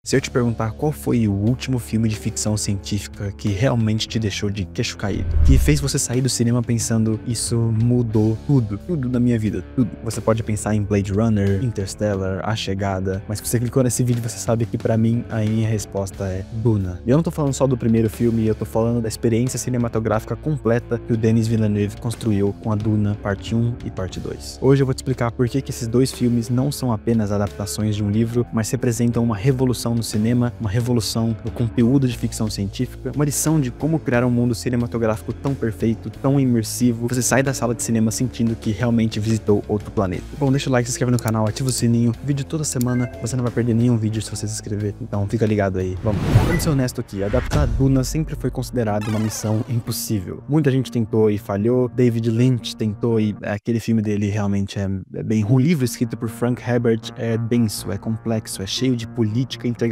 Se eu te perguntar qual foi o último filme de ficção científica que realmente te deixou de queixo caído, que fez você sair do cinema pensando, isso mudou tudo na minha vida, tudo. Você pode pensar em Blade Runner, Interstellar, A Chegada, mas se você clicou nesse vídeo você sabe que pra mim a minha resposta é Duna. E eu não tô falando só do primeiro filme, eu tô falando da experiência cinematográfica completa que o Denis Villeneuve construiu com a Duna parte 1 e parte 2. Hoje eu vou te explicar por que esses dois filmes não são apenas adaptações de um livro, mas representam uma revolução no cinema, uma revolução no conteúdo de ficção científica, uma lição de como criar um mundo cinematográfico tão perfeito, tão imersivo, você sai da sala de cinema sentindo que realmente visitou outro planeta. Bom, deixa o like, se inscreve no canal, ativa o sininho, vídeo toda semana, você não vai perder nenhum vídeo se você se inscrever, então fica ligado aí, vamos. Vamos ser honesto aqui, adaptar a Duna sempre foi considerado uma missão impossível. Muita gente tentou e falhou, David Lynch tentou e aquele filme dele realmente é bem ruim. O livro escrito por Frank Herbert é denso, é complexo, é cheio de política intergaláctica,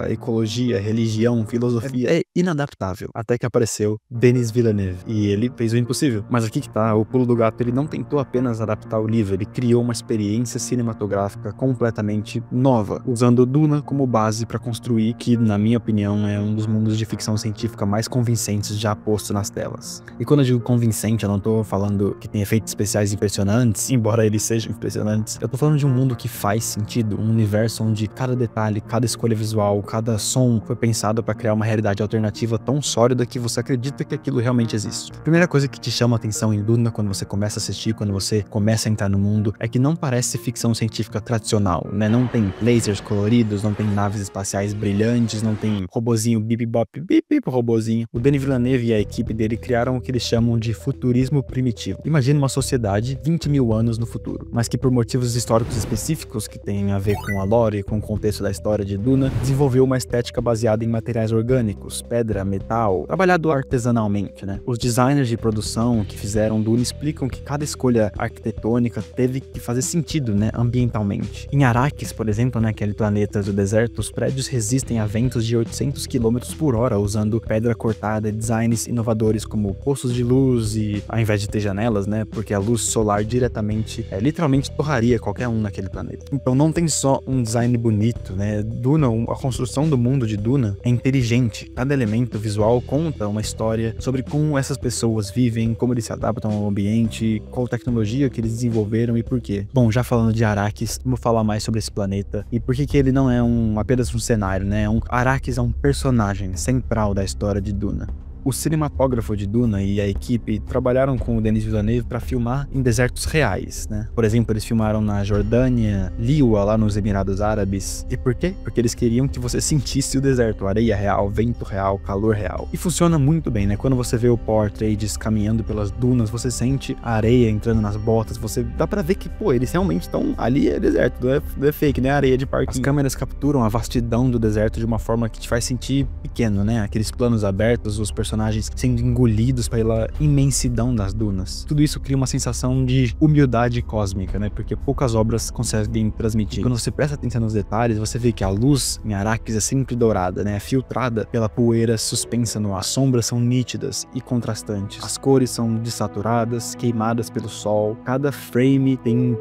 ecologia, religião, filosofia, é inadaptável. Até que apareceu Denis Villeneuve e ele fez o impossível. Mas aqui que tá, o pulo do gato, ele não tentou apenas adaptar o livro, ele criou uma experiência cinematográfica completamente nova, usando Duna como base para construir que, na minha opinião, é um dos mundos de ficção científica mais convincentes já posto nas telas. E quando eu digo convincente, eu não tô falando que tem efeitos especiais impressionantes, embora eles sejam impressionantes, eu tô falando de um mundo que faz sentido, um universo onde cada detalhe, cada escolha visual, cada som foi pensado para criar uma realidade alternativa tão sólida que você acredita que aquilo realmente existe. A primeira coisa que te chama a atenção em Duna quando você começa a assistir, quando você começa a entrar no mundo, é que não parece ficção científica tradicional, né? Não tem lasers coloridos, não tem naves espaciais brilhantes, não tem robozinho bip bop bip bip robozinho. O Denis Villeneuve e a equipe dele criaram o que eles chamam de futurismo primitivo. Imagina uma sociedade 20 mil anos no futuro, mas que por motivos históricos específicos que têm a ver com a lore, com o contexto da história de Duna, desenvolveu uma estética baseada em materiais orgânicos, pedra, metal, trabalhado artesanalmente, né? Os designers de produção que fizeram Duna explicam que cada escolha arquitetônica teve que fazer sentido, né, ambientalmente. Em Arrakis, por exemplo, né, aquele planeta do deserto, os prédios resistem a ventos de 800 km por hora, usando pedra cortada e designs inovadores como poços de luz e, ao invés de ter janelas, né, porque a luz solar diretamente, literalmente torraria qualquer um naquele planeta. Então não tem só um design bonito, né, Duna, a construção do mundo de Duna é inteligente. Cada elemento visual conta uma história sobre como essas pessoas vivem, como eles se adaptam ao ambiente, qual tecnologia que eles desenvolveram e por quê. Bom, já falando de Arrakis, vamos falar mais sobre esse planeta e por que ele não é apenas um cenário, né? Arrakis é um personagem central da história de Duna. O cinematógrafo de Duna e a equipe trabalharam com o Denis Villeneuve para filmar em desertos reais, né? Por exemplo, eles filmaram na Jordânia, Liwa, lá nos Emirados Árabes. E por quê? Porque eles queriam que você sentisse o deserto, areia real, vento real, calor real. E funciona muito bem, né? Quando você vê o Paul Atreides caminhando pelas dunas, você sente a areia entrando nas botas, dá pra ver que, pô, eles realmente estão ali, é deserto, não é fake, não é areia de parquinho. As câmeras capturam a vastidão do deserto de uma forma que te faz sentir pequeno, né? Aqueles planos abertos, os personagens sendo engolidos pela imensidão das dunas. Tudo isso cria uma sensação de humildade cósmica, né? Porque poucas obras conseguem transmitir. E quando você presta atenção nos detalhes, você vê que a luz em Arrakis é sempre dourada, né? É filtrada pela poeira suspensa no ar. As sombras são nítidas e contrastantes. As cores são desaturadas, queimadas pelo sol. Cada frame tem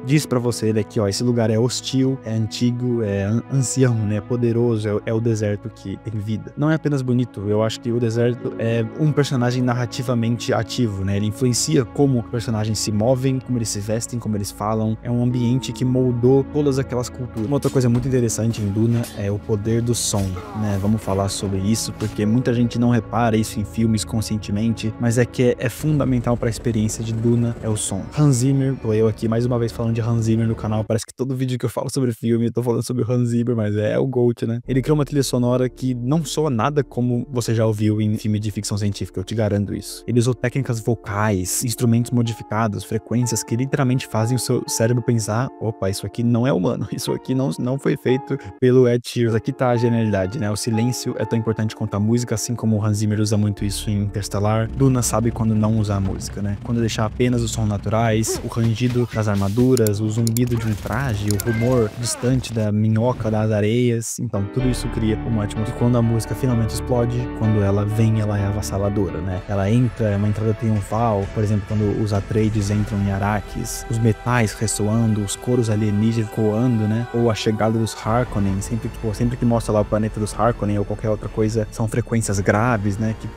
diz pra você, né, que, ó, esse lugar é hostil, é antigo, é ancião, né? É poderoso, é o deserto que tem vida. Não é apenas bonito, eu acho que o deserto é um personagem narrativamente ativo, né? Ele influencia como os personagens se movem, como eles se vestem, como eles falam. É um ambiente que moldou todas aquelas culturas. Uma outra coisa muito interessante em Duna é o poder do som, né? Vamos falar sobre isso, porque muita gente não repara isso em filmes conscientemente, mas é que é fundamental para a experiência de Duna, é o som. Hans Zimmer, tô eu aqui mais uma vez falando de Hans Zimmer no canal, parece que todo vídeo que eu falo sobre filme eu tô falando sobre o Hans Zimmer, mas é o GOAT, né? Ele criou uma trilha sonora que não soa nada como você já ouviu em filme de ficção científica, eu te garanto isso. Ele usou técnicas vocais, instrumentos modificados, frequências que literalmente fazem o seu cérebro pensar, opa, isso aqui não é humano, isso aqui não foi feito pelo Ed Sheeran. Aqui tá a genialidade, né? O silêncio é tão importante quanto a música, assim como o Hans Zimmer usa muito isso em Interstellar. Duna sabe quando não usar a música, né? Quando deixar apenas os sons naturais, o rangido das armaduras, o zumbido de um traje, o rumor distante da minhoca das areias. Então, tudo isso cria uma atmosfera. E quando a música finalmente explode, quando ela vem também ela é avassaladora, né? Ela entra, é uma entrada triunfal, por exemplo, quando os Atreides entram em Arrakis, os metais ressoando, os coros alienígenas coando, né? Ou a chegada dos Harkonnen, sempre que mostra lá o planeta dos Harkonnen ou qualquer outra coisa, são frequências graves, né? Que,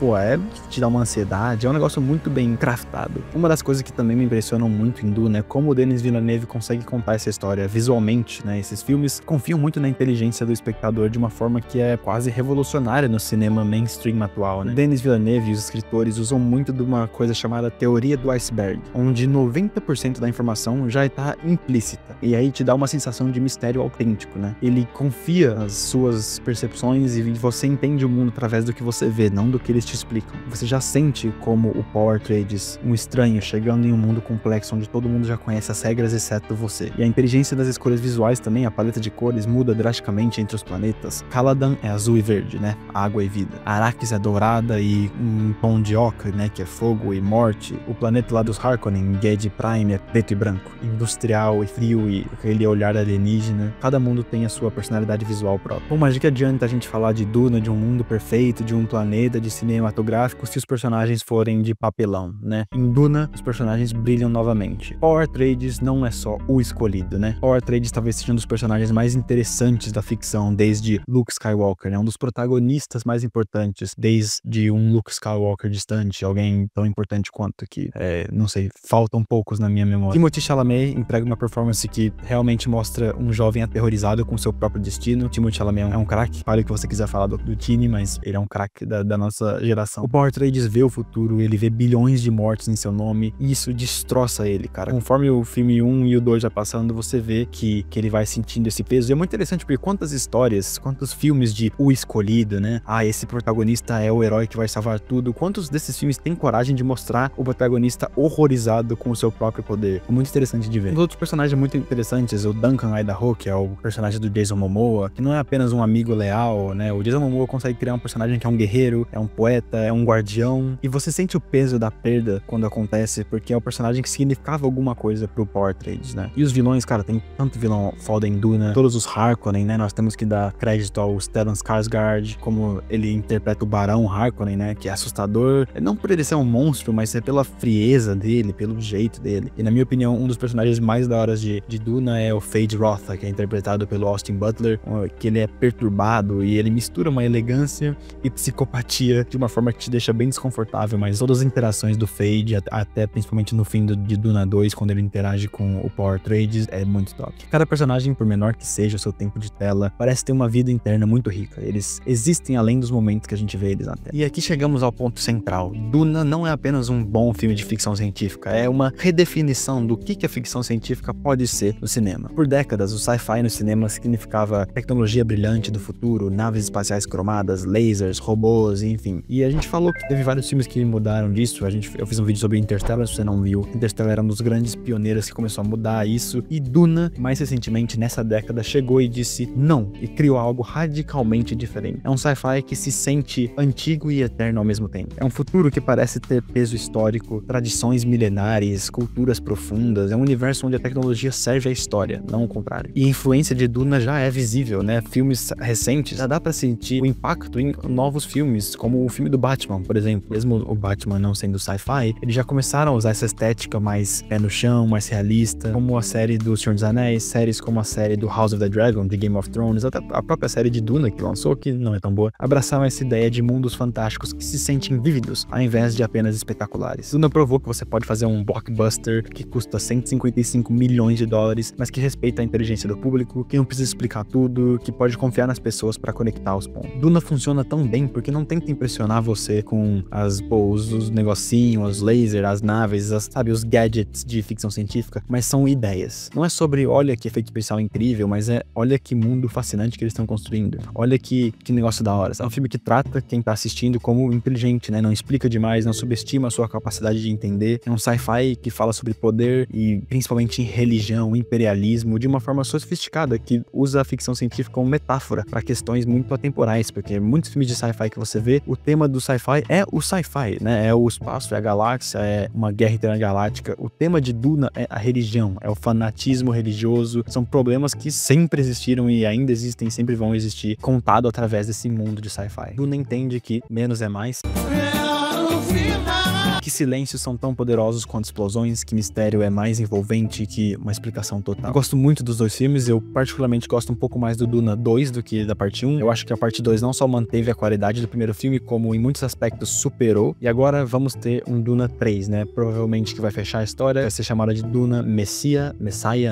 te dá uma ansiedade, é um negócio muito bem craftado. Uma das coisas que também me impressionam muito em Duna é como o Denis Villeneuve consegue contar essa história visualmente, né? Esses filmes confiam muito na inteligência do espectador de uma forma que é quase revolucionária no cinema mainstream atual, né? Denis Villeneuve e os escritores usam muito de uma coisa chamada teoria do iceberg, onde 90% da informação já está implícita, e aí te dá uma sensação de mistério autêntico, né? Ele confia as suas percepções e você entende o mundo através do que você vê, não do que eles te explicam. Você já sente como o Paul Atreides, um estranho chegando em um mundo complexo onde todo mundo já conhece as regras exceto você. E a inteligência das escolhas visuais também, a paleta de cores muda drasticamente entre os planetas. Caladan é azul e verde, né? Água e vida. Arrakis é dourada e um tom de ocre, né? Que é fogo e morte. O planeta lá dos Harkonnen, Gedi Prime, é preto e branco. Industrial e frio e aquele olhar alienígena. Cada mundo tem a sua personalidade visual própria. Bom, mas de que adianta a gente falar de Duna, de um mundo perfeito, de um planeta, de cinematográfico, se os personagens forem de papelão, né? Em Duna, os personagens brilham novamente. Paul Atreides não é só o escolhido, né? Paul Atreides talvez seja um dos personagens mais interessantes da ficção, desde Luke Skywalker, né? Um dos protagonistas mais importantes, desde um Luke Skywalker distante, alguém tão importante quanto que, não sei, faltam poucos na minha memória. Timothée Chalamet entrega uma performance que realmente mostra um jovem aterrorizado com seu próprio destino. Timothée Chalamet é um craque, fale o que você quiser falar do Tini, mas ele é um craque da nossa geração. O Paul Atreides vê o futuro, ele vê bilhões de mortes em seu nome, e isso destroça ele, cara. Conforme o filme 1 e o 2 vai passando, você vê que ele vai sentindo esse peso. E é muito interessante porque quantas histórias, quantos filmes de o escolhido, né? Esse protagonista é o herói que vai salvar tudo. Quantos desses filmes têm coragem de mostrar o protagonista horrorizado com o seu próprio poder? É muito interessante de ver. Os outros personagens muito interessantes, o Duncan Idaho, que é o personagem do Jason Momoa, que não é apenas um amigo leal, né? O Jason Momoa consegue criar um personagem que é um guerreiro, é um poeta, é um guardião, e você sente o peso da perda quando acontece, porque é o personagem que significava alguma coisa pro Paul Atreides, né? E os vilões, cara, tem tanto vilão foda em Duna, todos os Harkonnen, né? Nós temos que dar crédito ao Stellan Skarsgård, como ele interpreta o Barão Harkonnen, né? Que é assustador, não por ele ser um monstro, mas é pela frieza dele, pelo jeito dele. E na minha opinião, um dos personagens mais da hora de Duna é o Feyd Rautha, que é interpretado pelo Austin Butler, que ele é perturbado e ele mistura uma elegância e psicopatia de uma forma que te deixa bem desconfortável, mas todas as interações do Feyd, até principalmente no fim de Duna 2, quando ele interage com o Paul Atreides, é muito top. Cada personagem, por menor que seja o seu tempo de tela, parece ter uma vida interna muito rica. Eles existem além dos momentos que a gente vê eles na tela. E aqui chegamos ao ponto central. Duna não é apenas um bom filme de ficção científica, é uma redefinição do que a ficção científica pode ser no cinema. Por décadas, o sci-fi no cinema significava tecnologia brilhante do futuro, naves espaciais cromadas, lasers, robôs, enfim. E a gente falou que teve vários filmes que mudaram disso. Eu fiz um vídeo sobre Interstellar, se você não viu. Interstellar era um dos grandes pioneiros que começou a mudar isso. E Duna, mais recentemente, nessa década, chegou e disse não, e criou algo radicalmente diferente. É um sci-fi que se sente antigo e eterno ao mesmo tempo. É um futuro que parece ter peso histórico, tradições milenares, culturas profundas. É um universo onde a tecnologia serve à história, não o contrário. E a influência de Duna já é visível, né? Filmes recentes, já dá pra sentir o impacto em novos filmes, como o filme do Batman, por exemplo. Mesmo o Batman não sendo sci-fi, eles já começaram a usar essa estética mais pé no chão, mais realista, como a série do Senhor dos Anéis, séries como a série do House of the Dragon, de Game of Thrones, até a própria série de Duna que lançou, que não é tão boa, abraçaram essa ideia de mundos fantásticos que se sentem vívidos, ao invés de apenas espetaculares. Duna provou que você pode fazer um blockbuster que custa 155 milhões de dólares, mas que respeita a inteligência do público, que não precisa explicar tudo, que pode confiar nas pessoas para conectar os pontos. Duna funciona tão bem porque não tenta impressionar você com os negocinhos, os lasers, as naves, os gadgets de ficção científica, mas são ideias. Não é sobre olha que efeito especial incrível, mas olha que mundo fascinante que eles estão construindo. Olha que negócio da hora. É um filme que trata quem tá assistindo como inteligente, né? Não explica demais, não subestima a sua capacidade de entender. É um sci-fi que fala sobre poder e principalmente religião, imperialismo, de uma forma sofisticada, que usa a ficção científica como metáfora para questões muito atemporais, porque muitos filmes de sci-fi que você vê, o tema do sci-fi é o sci-fi, né? É o espaço, é a galáxia, é uma guerra intergaláctica. O tema de Duna é a religião, é o fanatismo religioso. São problemas que sempre existiram e ainda existem, sempre vão existir, contado através desse mundo de sci-fi. Duna entende que que menos é mais. Que silêncios são tão poderosos quanto explosões, que mistério é mais envolvente que uma explicação total. Eu gosto muito dos dois filmes, eu particularmente gosto um pouco mais do Duna 2 do que da parte 1. Eu acho que a parte 2 não só manteve a qualidade do primeiro filme, como em muitos aspectos superou. E agora vamos ter um Duna 3, né? Provavelmente que vai fechar a história, vai ser chamada de Duna Messiah,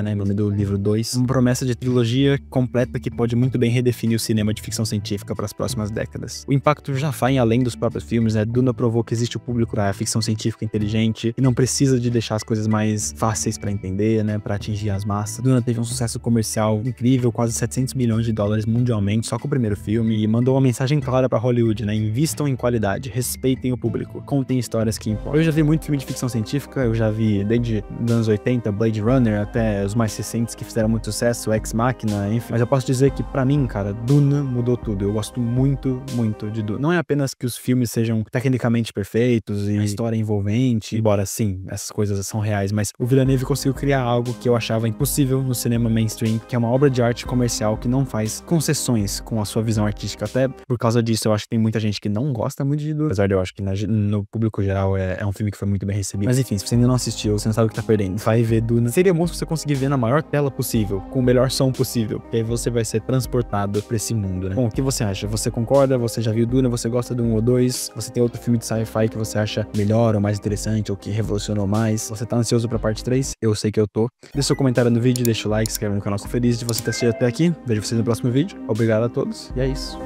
né? Nome do livro 2. Uma promessa de trilogia completa que pode muito bem redefinir o cinema de ficção científica para as próximas décadas. O impacto já vai além dos próprios filmes, né? Duna provou que existe o público da ficção científica inteligente e não precisa de deixar as coisas mais fáceis pra entender, né, pra atingir as massas. Duna teve um sucesso comercial incrível, quase 700 milhões de dólares mundialmente só com o primeiro filme, e mandou uma mensagem clara pra Hollywood, né, invistam em qualidade, respeitem o público, contem histórias que importam. Eu já vi muito filme de ficção científica, eu já vi desde os anos 80, Blade Runner, até os mais recentes que fizeram muito sucesso, Ex Machina, enfim, mas eu posso dizer que pra mim, cara, Duna mudou tudo. Eu gosto muito, muito de Duna. Não é apenas que os filmes sejam tecnicamente perfeitos e a história envolvente, embora sim, essas coisas são reais, mas o Villeneuve conseguiu criar algo que eu achava impossível no cinema mainstream, que é uma obra de arte comercial que não faz concessões com a sua visão artística. Até por causa disso, eu acho que tem muita gente que não gosta muito de Duna, apesar de eu acho que no público geral é um filme que foi muito bem recebido. Mas enfim, se você ainda não assistiu, você não sabe o que tá perdendo, vai ver Duna. Seria bom se você conseguir ver na maior tela possível, com o melhor som possível, porque aí você vai ser transportado pra esse mundo, né? Bom, o que você acha? Você concorda? Você já viu Duna? Você gosta do 1 ou 2? Você tem outro filme de sci-fi que você acha melhor ou mais interessante, ou que revolucionou mais? Você tá ansioso pra parte 3? Eu sei que eu tô. Deixa seu comentário no vídeo, deixa o like, se inscreve no canal, fico feliz de você ter assistido até aqui. Vejo vocês no próximo vídeo. Obrigado a todos, e é isso.